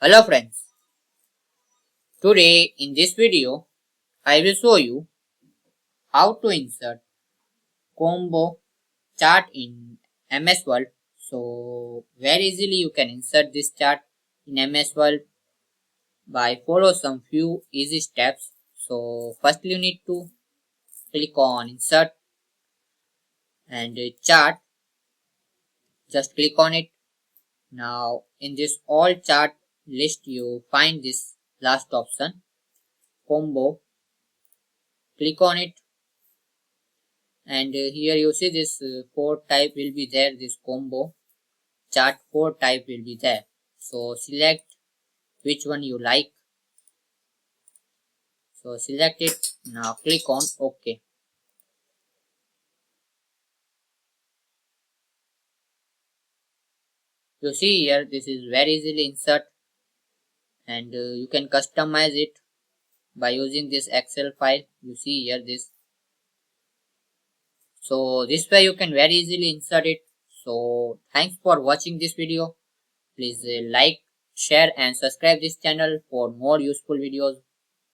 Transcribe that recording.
Hello friends, today in this video I will show you how to insert combo chart in MS Word. So very easily you can insert this chart in MS Word by follow some few easy steps. So firstly you need to click on insert and chart, just click on it. Now in this all chart list you find this last option combo, click on it. And here you see this four type will be there, this combo chart four type will be there. So select which one you like, so select it. Now click on ok. You see here this is very easily insert, and you can customize it by using this excel file. You see here this, so this way you can very easily insert it. So thanks for watching this video. Please like, share and subscribe this channel for more useful videos.